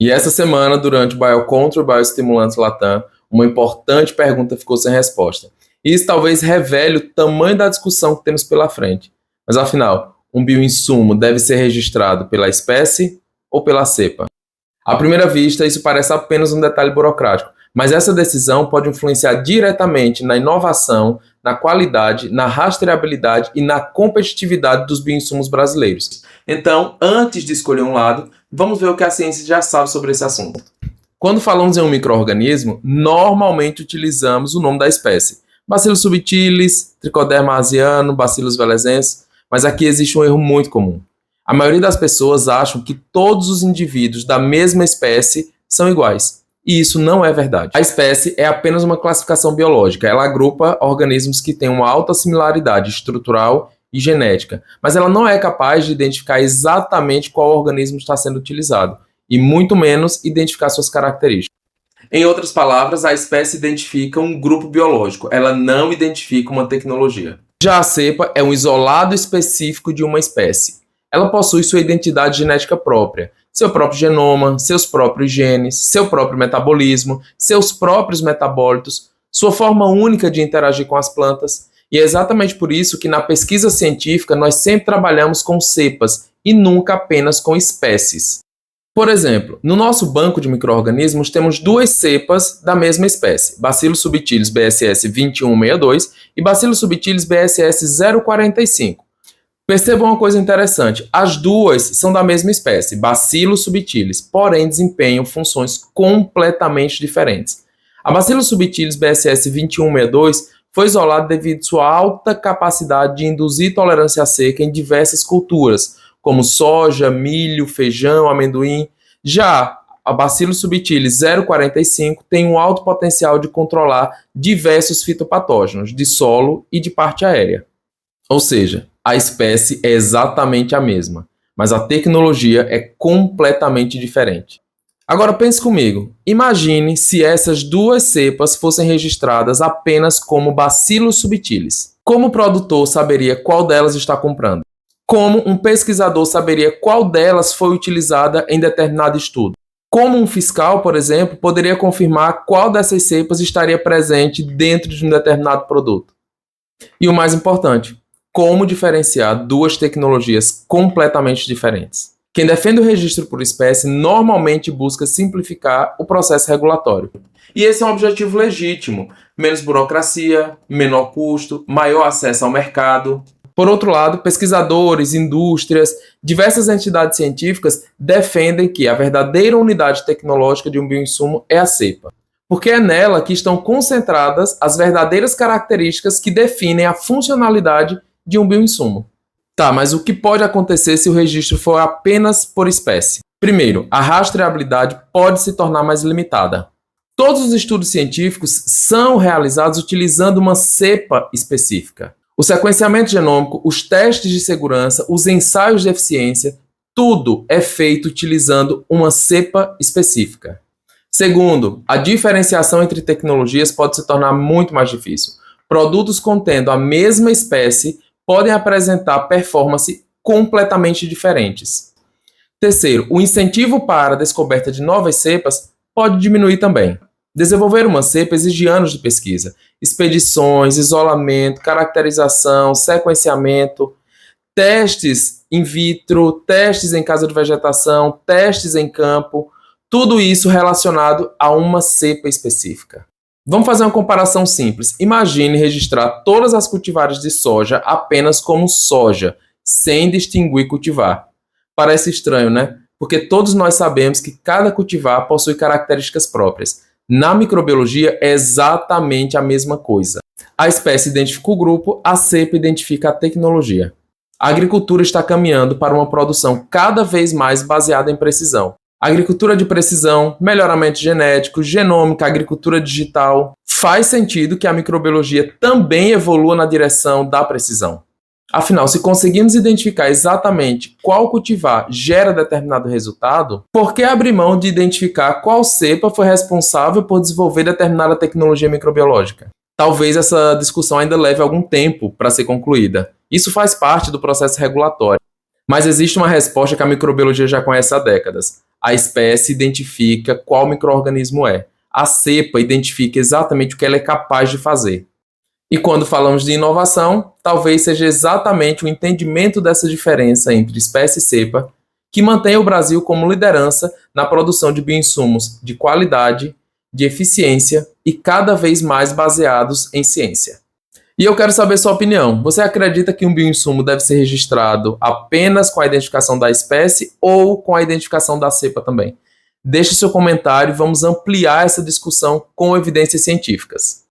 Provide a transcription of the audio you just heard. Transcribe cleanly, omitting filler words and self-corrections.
E essa semana, durante o Biocontrol Bioestimulantes Latam, uma importante pergunta ficou sem resposta. Isso talvez revele o tamanho da discussão que temos pela frente. Mas afinal, um bioinsumo deve ser registrado pela espécie ou pela cepa? À primeira vista, isso parece apenas um detalhe burocrático, mas essa decisão pode influenciar diretamente na inovação, na qualidade, na rastreabilidade e na competitividade dos bioinsumos brasileiros. Então, antes de escolher um lado, vamos ver o que a ciência já sabe sobre esse assunto. Quando falamos em um micro-organismo, normalmente utilizamos o nome da espécie. Bacillus subtilis, Trichoderma asiano, Bacillus velezensis, mas aqui existe um erro muito comum. A maioria das pessoas acham que todos os indivíduos da mesma espécie são iguais. E isso não é verdade. A espécie é apenas uma classificação biológica. Ela agrupa organismos que têm uma alta similaridade estrutural e genética, mas ela não é capaz de identificar exatamente qual organismo está sendo utilizado, e muito menos identificar suas características. Em outras palavras, a espécie identifica um grupo biológico, ela não identifica uma tecnologia. Já a cepa é um isolado específico de uma espécie. Ela possui sua identidade genética própria, seu próprio genoma, seus próprios genes, seu próprio metabolismo, seus próprios metabólitos, sua forma única de interagir com as plantas. E é exatamente por isso que na pesquisa científica nós sempre trabalhamos com cepas e nunca apenas com espécies. Por exemplo, no nosso banco de micro-organismos temos duas cepas da mesma espécie, Bacillus subtilis BSS 2162 e Bacillus subtilis BSS 045. Percebam uma coisa interessante, as duas são da mesma espécie, Bacillus subtilis, porém desempenham funções completamente diferentes. A Bacillus subtilis BSS 2162 foi isolada devido à sua alta capacidade de induzir tolerância à seca em diversas culturas, como soja, milho, feijão, amendoim. Já a Bacillus subtilis 045 tem um alto potencial de controlar diversos fitopatógenos de solo e de parte aérea. Ou seja, a espécie é exatamente a mesma, mas a tecnologia é completamente diferente. Agora pense comigo, imagine se essas duas cepas fossem registradas apenas como Bacillus subtilis. Como o produtor saberia qual delas está comprando? Como um pesquisador saberia qual delas foi utilizada em determinado estudo? Como um fiscal, por exemplo, poderia confirmar qual dessas cepas estaria presente dentro de um determinado produto? E o mais importante, como diferenciar duas tecnologias completamente diferentes? Quem defende o registro por espécie normalmente busca simplificar o processo regulatório. E esse é um objetivo legítimo: menos burocracia, menor custo, maior acesso ao mercado. Por outro lado, pesquisadores, indústrias, diversas entidades científicas defendem que a verdadeira unidade tecnológica de um bioinsumo é a cepa, porque é nela que estão concentradas as verdadeiras características que definem a funcionalidade de um bioinsumo. Tá, mas o que pode acontecer se o registro for apenas por espécie? Primeiro, a rastreabilidade pode se tornar mais limitada. Todos os estudos científicos são realizados utilizando uma cepa específica. O sequenciamento genômico, os testes de segurança, os ensaios de eficiência, tudo é feito utilizando uma cepa específica. Segundo, a diferenciação entre tecnologias pode se tornar muito mais difícil. Produtos contendo a mesma espécie podem apresentar performance completamente diferentes. Terceiro, o incentivo para a descoberta de novas cepas pode diminuir também. Desenvolver uma cepa exige anos de pesquisa, expedições, isolamento, caracterização, sequenciamento, testes in vitro, testes em casa de vegetação, testes em campo, tudo isso relacionado a uma cepa específica. Vamos fazer uma comparação simples. Imagine registrar todas as cultivares de soja apenas como soja, sem distinguir cultivar. Parece estranho, né? Porque todos nós sabemos que cada cultivar possui características próprias. Na microbiologia é exatamente a mesma coisa. A espécie identifica o grupo, a cepa identifica a tecnologia. A agricultura está caminhando para uma produção cada vez mais baseada em precisão. Agricultura de precisão, melhoramento genético, genômica, agricultura digital. Faz sentido que a microbiologia também evolua na direção da precisão. Afinal, se conseguimos identificar exatamente qual cultivar gera determinado resultado, por que abrir mão de identificar qual cepa foi responsável por desenvolver determinada tecnologia microbiológica? Talvez essa discussão ainda leve algum tempo para ser concluída. Isso faz parte do processo regulatório. Mas existe uma resposta que a microbiologia já conhece há décadas. A espécie identifica qual micro-organismo é. A cepa identifica exatamente o que ela é capaz de fazer. E quando falamos de inovação, talvez seja exatamente o entendimento dessa diferença entre espécie e cepa que mantém o Brasil como liderança na produção de bioinsumos de qualidade, de eficiência e cada vez mais baseados em ciência. E eu quero saber sua opinião. Você acredita que um bioinsumo deve ser registrado apenas com a identificação da espécie ou com a identificação da cepa também? Deixe seu comentário e vamos ampliar essa discussão com evidências científicas.